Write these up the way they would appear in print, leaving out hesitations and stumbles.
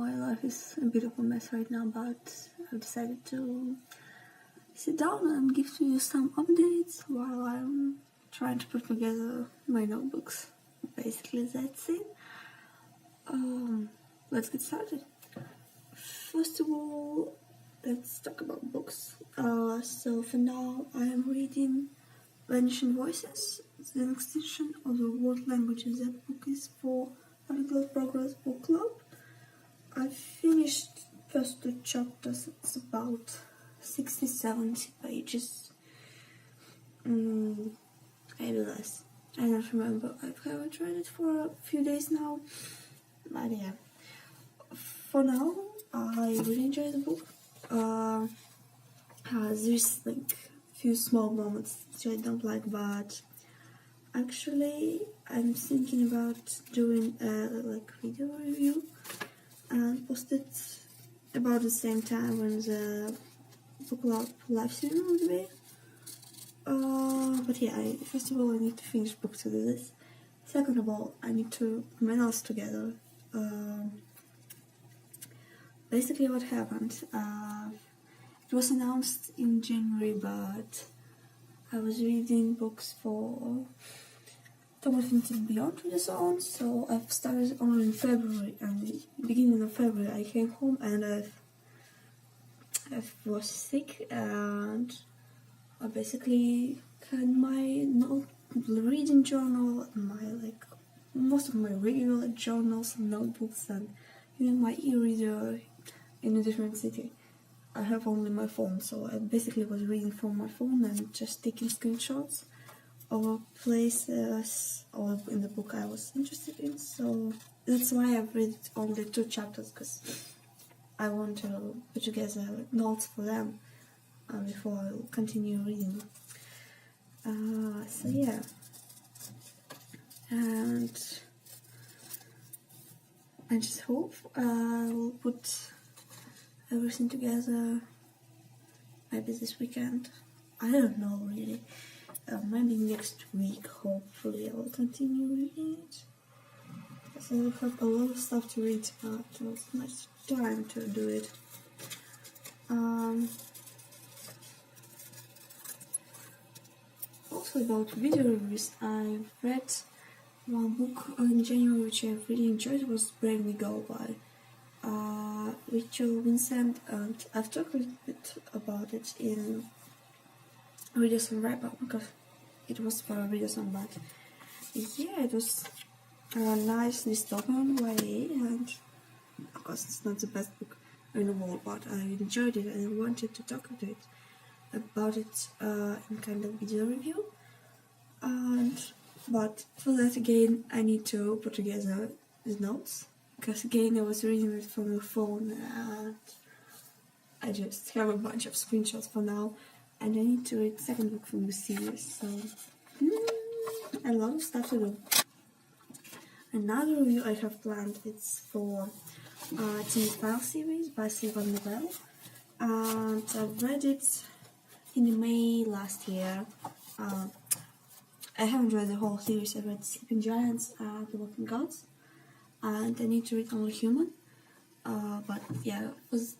my life is a bit of a mess right now, but I've decided to sit down and give to you some updates while I'm trying to put together my notebooks. Basically, that's it. Let's get started. First of all, let's talk about books. So for now, I am reading Vanishing Voices, the extinction of the world languages. That book is for Regular Progress Book Club. I finished first 2 chapters. It's about 60-70 pages. Maybe less. I don't remember. I haven't read it for a few days now. But yeah. For now, I really enjoy the book. There's like few small moments that I don't like, but actually I'm thinking about doing a video review and post it about the same time when the book club live stream will be. But yeah, first of all I need to finish book to do this. Second of all, I need to put my notes together. Basically what happened, it was announced in January, but I was reading books for tumblr and beyond to the zone, so I've started only in February, and beginning of February I came home and I was sick, and I basically had my reading journal, most of my regular journals and notebooks, and even my e-reader in a different city. I have only my phone, so I basically was reading from my phone and just taking screenshots of places or in the book I was interested in. So that's why I've read only 2 chapters, because I want to put together notes for them before I'll continue reading. So yeah, and I just hope I'll put everything together maybe this weekend. I don't know really. Maybe next week, hopefully I will continue reading it. So I have a lot of stuff to read, but not much time to do it. Also about video reviews, I read one book in January which I really enjoyed. It was Brave Me Go by Rachel Vincent, and I've talked a little bit about it in Readers on Wrap-Up, because it was for a Readers on, but yeah, it was a nice dystopian way, and of course it's not the best book in the world, but I enjoyed it and I wanted to talk about it in kind of video review. But for that again I need to put together the notes, because again I was reading it from the phone and I just have a bunch of screenshots for now, and I need to read the second book from the series, so a lot of stuff to do. Another review I have planned, it's for Teen File series by Sylvan Novelle, and I've read it in May last year. I haven't read the whole series. I read Sleeping Giants and The Walking Gods, and I need to read Only Human. But yeah, it was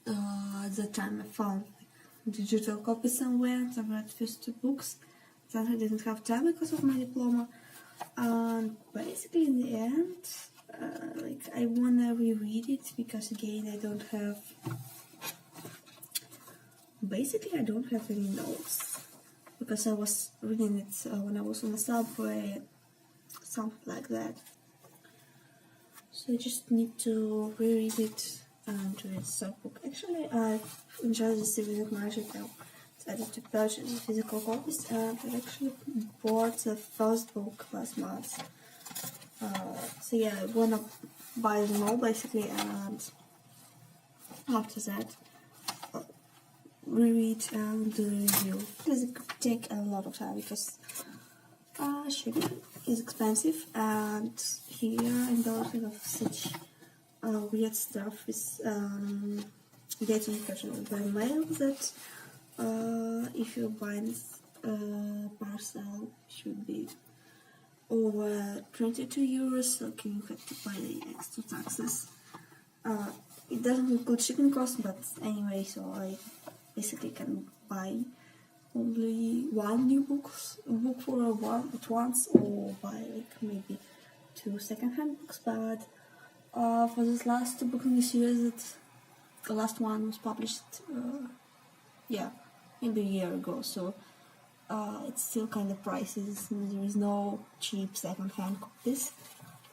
at the time I found digital copy somewhere. I read first 2 books. Then I didn't have time because of my diploma. And basically in the end, I wanna reread it, because again I don't have any notes, because I was reading it when I was on the subway, something like that. So I just need to reread it and read the subbook. Actually, I enjoyed the series of much. I decided to purchase the physical copies, and I actually bought the first book last month. So yeah, I wanna buy them all basically, and after that reread and do a review, because it could take a lot of time, because shipping is expensive, and here in Belgium of such weird stuff is getting purchased by mail, that if you buy this parcel should be over 22 euros, so you have to pay the extra taxes. it doesn't include shipping costs, but anyway, so I basically can buy only one new book for one at once, or buy like maybe 2 second-hand books. But for this last book in the series, the last one was published maybe a year ago, so it's still kind of pricey. There is no cheap second-hand copies,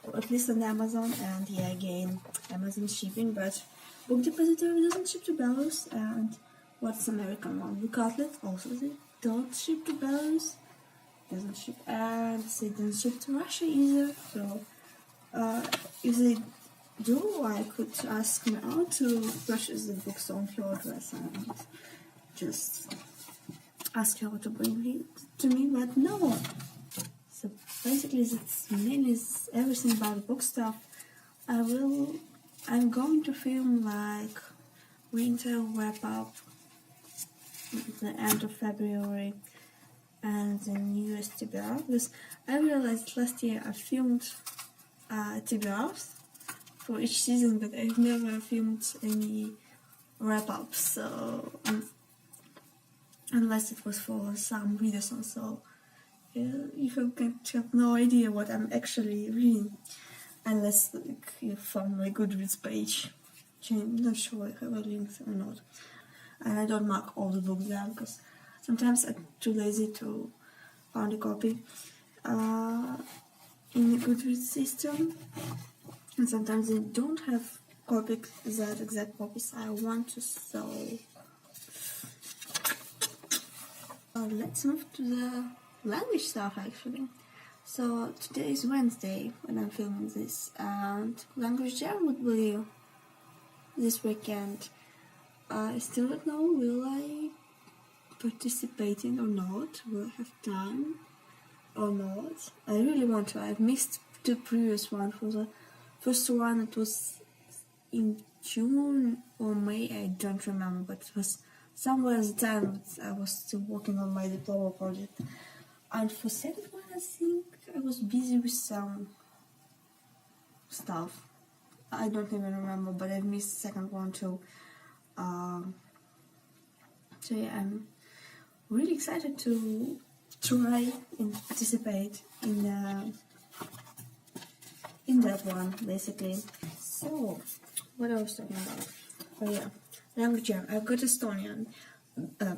or at least on Amazon, and again, Amazon shipping, but Book Depository doesn't ship to Belarus, and what's American one? Book Outlet also they don't ship to Belarus, doesn't ship, and they don't ship to Russia either. So if they do, I could ask now to purchase the books on her address and just ask her to bring it to me, but no. So basically, that's mainly everything about the book stuff. I'm going to film like winter wrap up at the end of February and the newest TBR, because I realized last year I filmed TBRs for each season, but I've never filmed any wrap ups, so unless it was for some readers, so you have no idea what I'm actually reading, unless like, you found my Goodreads page, which I'm not sure I have a link or not. And I don't mark all the books there, because sometimes I'm too lazy to find a copy in the Goodreads system, and sometimes they don't have copies, that exact copies I want to, so let's move to the language stuff actually. So today is Wednesday when I'm filming this, and language jam would be this weekend. I still don't know, will I participate in or not, will I have time or not. I really want to. I've missed the previous one. For the first one it was in June or May, I don't remember, but it was somewhere at the time I was still working on my diploma project. And for second one, I think I was busy with some stuff. I don't even remember, but I missed the second one too. So yeah, I'm really excited to try and participate in that one, basically. So, what I was talking about? Oh yeah, language jam. I've got Estonian.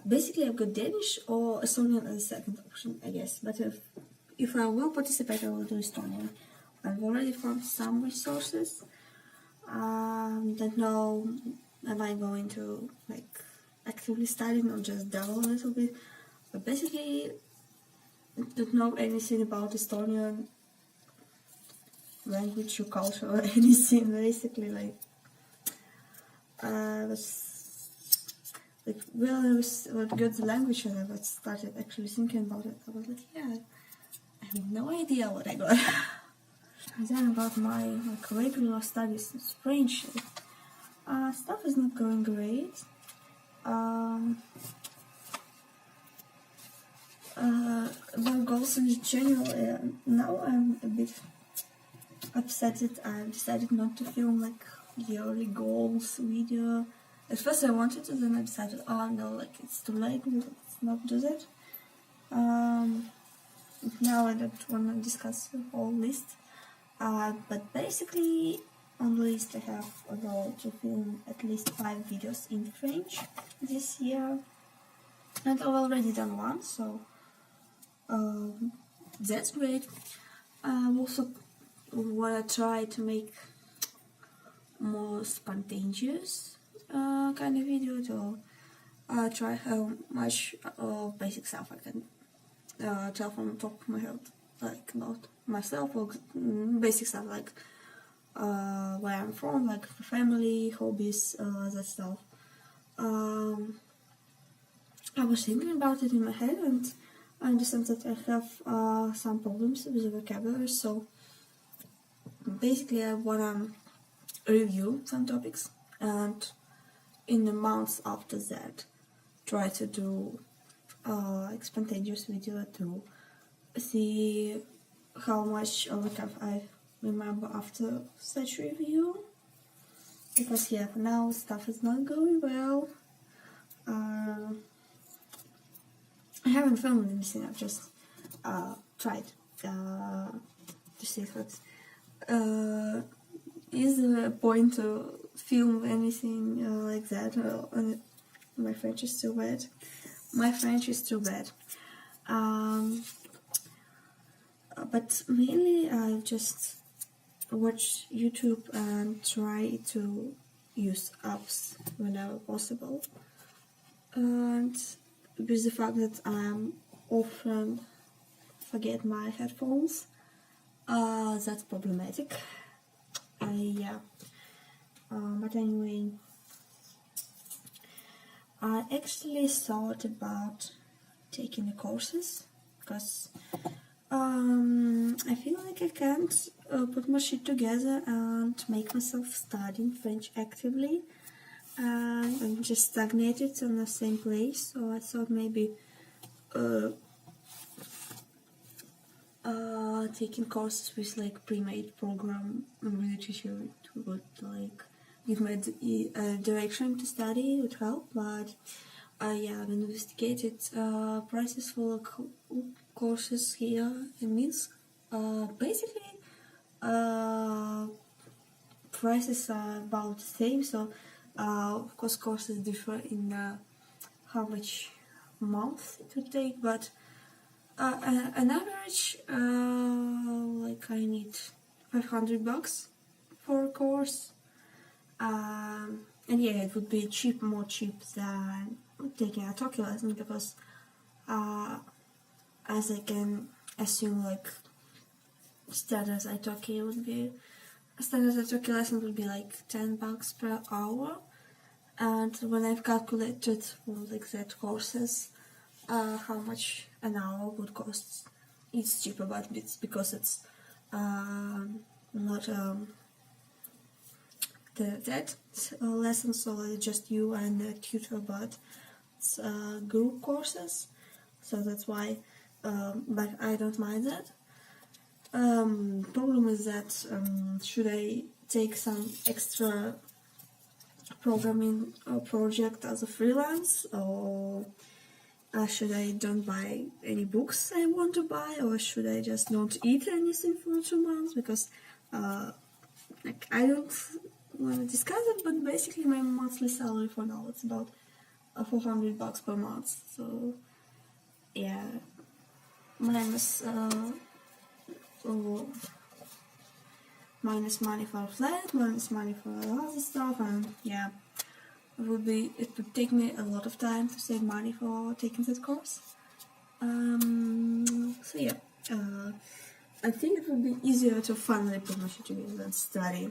Basically, I've got Danish or Estonian as a second option, I guess. But if I will participate, I will do Estonian. I've already found some resources. Don't know, am I going to like actively study or just dabble a little bit? But basically, don't know anything about Estonian language or culture or anything. Basically, like when I got the language and I started actually thinking about it, I was like, yeah, I have no idea what I got. And then about my regular studies, French, stuff is not going great. About goals in general, now I'm a bit upset that I've decided not to film like yearly goals video. At first I wanted to, then I decided, oh no, like it's too late, let's not do that. Now I don't want to discuss the whole list. But basically on the list I have a goal to film at least 5 videos in French this year. And I've already done one, so that's great. I also want to try to make more spontaneous kind of video to try how much basic stuff I can tell from the top of my head, like not myself, or basic stuff like where I'm from, like family, hobbies, that stuff. I was thinking about it in my head, and I understand that I have some problems with the vocabulary, so basically I wanna review some topics, and in the months after that try to do spontaneous video to see how much of it I remember after such review. because yeah, for now stuff is not going well. I haven't filmed anything, I've just tried to see if it's is there a point to film anything like that. My French is too bad. My French is too bad. But mainly I just watch YouTube and try to use apps whenever possible. And with the fact that I often forget my headphones, that's problematic. Yeah. But anyway, I actually thought about taking the courses because I feel like I can't put my shit together and make myself studying French actively, and I'm just stagnated on the same place. So I thought maybe taking courses with like pre-made program with a teacher would like give me a direction to study would help. But yeah, I've investigated prices for courses here in Minsk. Basically, prices are about the same. So of course courses differ in how much month it would take, but an average, like I need $500 for a course, and yeah, it would be more cheap than taking a talkie lesson because, as I can assume, like standard italki lesson would be like $10 per hour, and when I've calculated for like that courses, how much an hour would cost, it's cheaper, but it's because it's not that lesson, so just you and the tutor, but it's group courses, so that's why. But I don't mind that. Problem is that should I take some extra programming project as a freelance, or should I don't buy any books I want to buy, or should I just not eat anything for 2 months? Because like I don't want to discuss it, but basically my monthly salary for now it's about $400 per month. So yeah, minus minus money for flat, minus money for other stuff, and yeah, it would take me a lot of time to save money for taking that course. So yeah, I think it would be easier to finally put my shit together and study,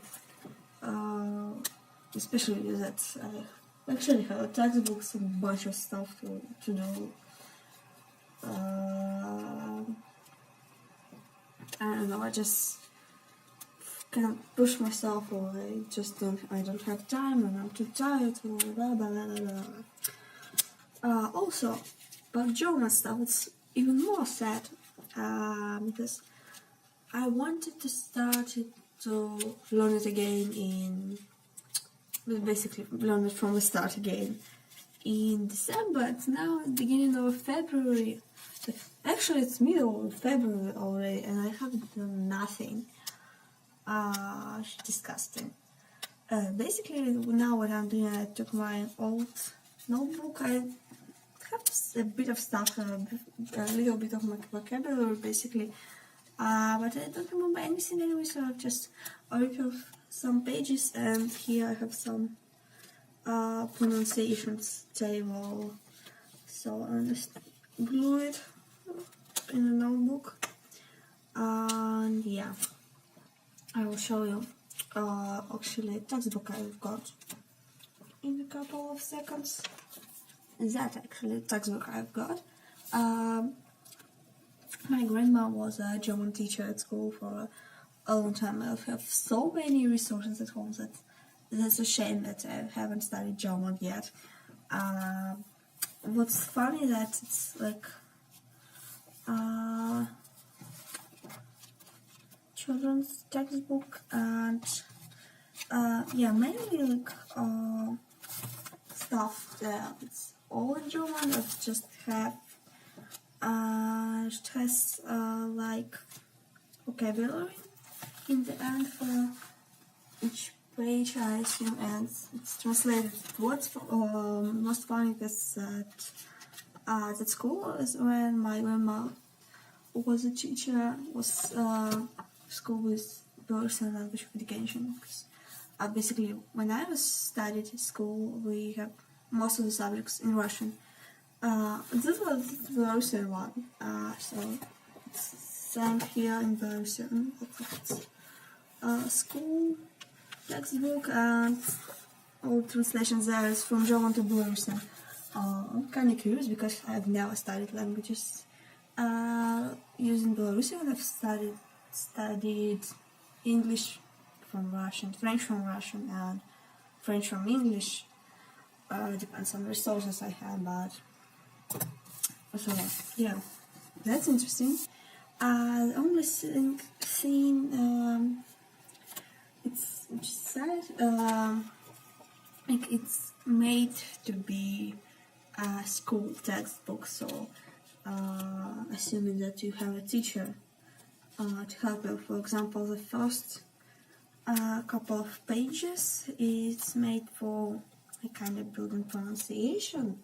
especially that I actually have textbooks and a bunch of stuff to do. I don't know, I just can't push myself, or I don't have time, and I'm too tired, or blah blah blah blah blah. Also, about German stuff, it's even more sad, because I wanted to start to learn it again basically learn it from the start again in December. It's now the beginning of February. Actually, it's middle of February already, and I haven't done nothing. Disgusting. Basically, now what I'm doing, I took my old notebook. I have a bit of stuff, a little bit of my vocabulary, basically. But I don't remember anything anyway, so I've just ripped off some pages, and here I have some pronunciations table. So I'll just glue it in a notebook, and yeah, I will show you actually textbook I've got in a couple of seconds. That actually textbook I've got. My grandma was a German teacher at school for a long time. I have so many resources at home that that's a shame that I haven't studied German yet. What's funny that it's like children's textbook, and yeah, mainly like stuff that it's all in German that just has like vocabulary in the end for each page, I assume, and it's translated. What's most funny is that at school is when my grandma was a teacher, was school with Belarusian language education. Because basically, when I was studied at school, we have most of the subjects in Russian. This was the Belarusian one, so it's same here in Belarusian. It's school textbook, and all translations there is from German to Belarusian. I'm kind of curious because I've never studied languages using Belarusian. I've studied English from Russian, French from Russian, and French from English. Depends on the resources I have, but so yeah, that's interesting. The only thing it's just sad. Like it's made to be a school textbook, so assuming that you have a teacher to help you. For example, the first couple of pages is made for a kind of building pronunciation,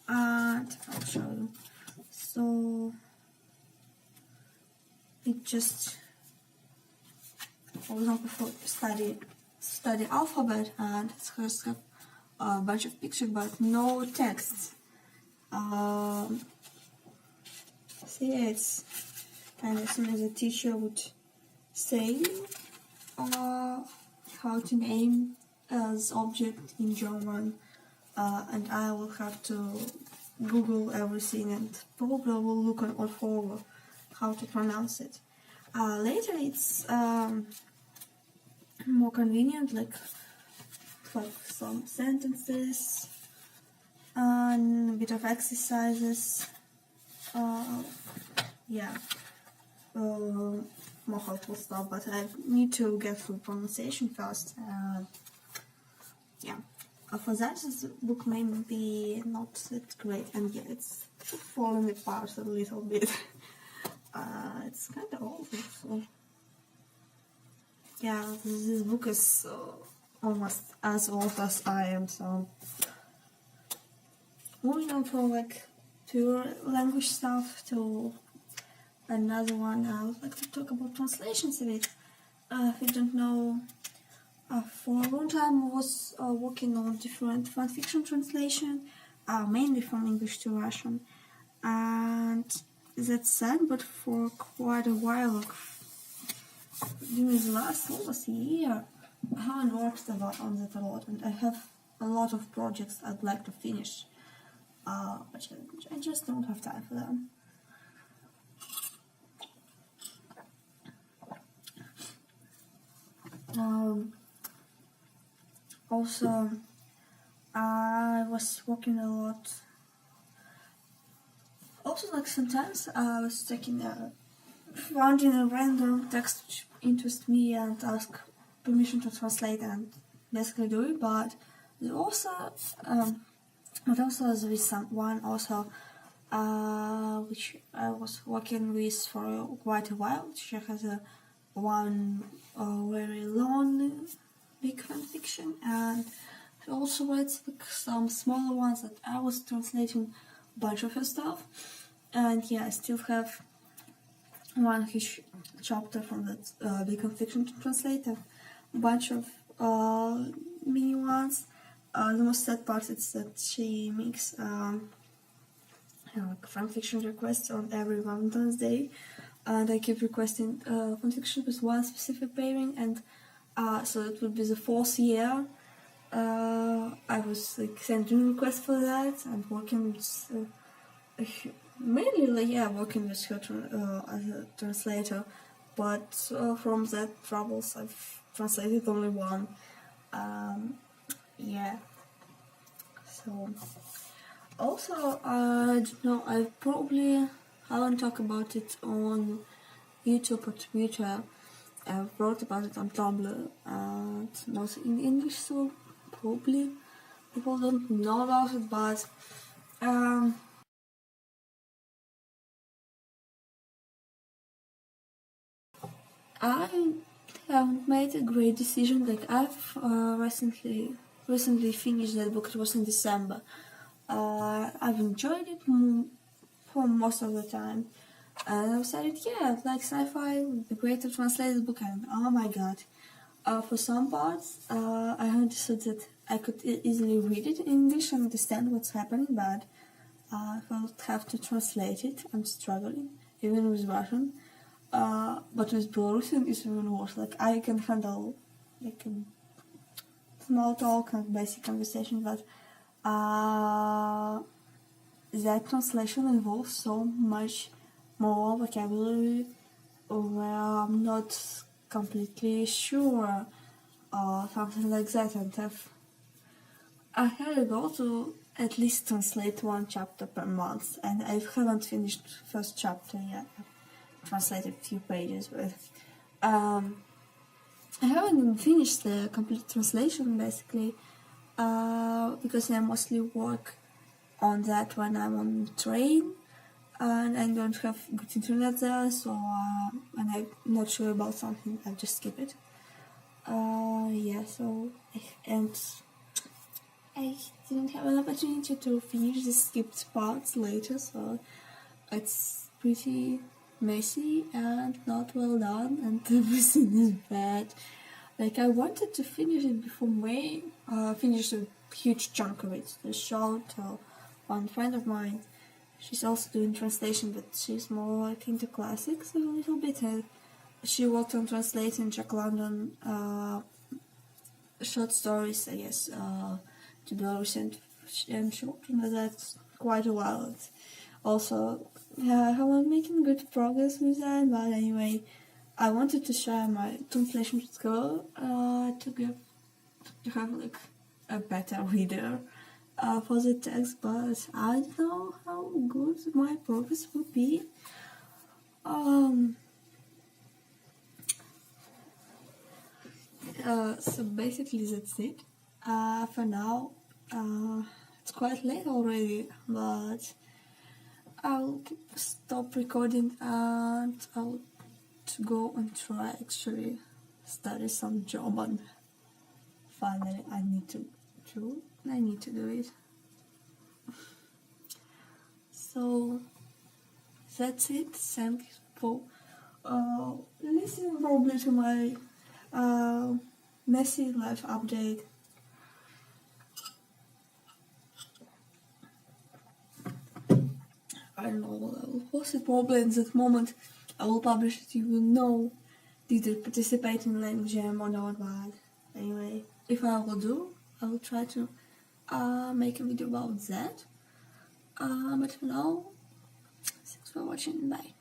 and I'll show you. So it just, for example, for study alphabet, and it has a bunch of pictures but no text. See, it's kind of similar as a teacher would say how to name as object in German, and I will have to Google everything and probably will look on for how to pronounce it. Later it's more convenient, like some sentences and a bit of exercises. Yeah, more helpful stuff, but I need to get through pronunciation first. Yeah, for that this book may be not that great, and yeah, it's falling apart a little bit. It's kind of old, so yeah, this book is almost as old as I am, so moving on from like pure language stuff to another one. I would like to talk about translations a bit. If you don't know, for a long time I was working on different fanfiction translation, mainly from English to Russian, and that's sad, but for quite a while, during the last almost a year, I haven't worked on that a lot, and I have a lot of projects I'd like to finish, but I just don't have time for them. Also, I was working a lot. Also, like sometimes I was finding a random text which interests me and ask permission to translate and basically do it. But there also there is one also which I was working with for quite a while. She has one very long big fanfiction, and she also writes like some smaller ones that I was translating a bunch of her stuff. And yeah, I still have one huge chapter from that big fanfiction to translate, a bunch of mini ones. The most sad part is that she makes like fanfiction requests on every Valentine's Day, and I keep requesting fanfiction with one specific pairing, and so it would be the 4th year I was like sending requests for that and working with mainly working with her as a translator, but from that troubles I've translated only one. Yeah, so also I don't know, I probably haven't talked about it on YouTube or Twitter. I wrote about it on Tumblr, and not in English, so probably people don't know about it, but I have made a great decision. Like I've recently finished that book. It was in December. I've enjoyed it for most of the time, and I decided, yeah, like sci-fi, the great to translate the book. And oh my god, for some parts, I understood that I could easily read it in English and understand what's happening, but I will have to translate it. I'm struggling, even with Russian. But with Belarusian it's even worse. Like I can handle like small talk and basic conversation, but that translation involves so much more vocabulary where I'm not completely sure or something like that, and I had a goal to at least translate one chapter per month, and I haven't finished first chapter yet. I've translated a few pages, but I haven't even finished the complete translation basically, because I mostly work on that when I'm on the train and I don't have good internet there, so when I'm not sure about something, I just skip it. Yeah, so and I didn't have an opportunity to finish the skipped parts later, so it's pretty messy and not well done, and everything is bad. Like I wanted to finish it before May, finish a huge chunk of it. The short one friend of mine, she's also doing translation, but she's more like into classics a little bit. She worked on translating Jack London short stories, I guess, to Belarusian and children. That's quite a while. Also, I haven't making good progress with that, but anyway, I wanted to share my translation with her to have like a better reader for the text, but I don't know how good my progress will be. So basically that's it. For now, it's quite late already, but I'll stop recording and I'll go and try actually study some German. Finally, I need to do it. So that's it. Thank you for listening probably to my messy life update. I don't know, I will post it probably in that moment. I will publish it, you will know did I participate in language jam or not, but anyway, if I will try to make a video about that. But for now, thanks for watching, bye.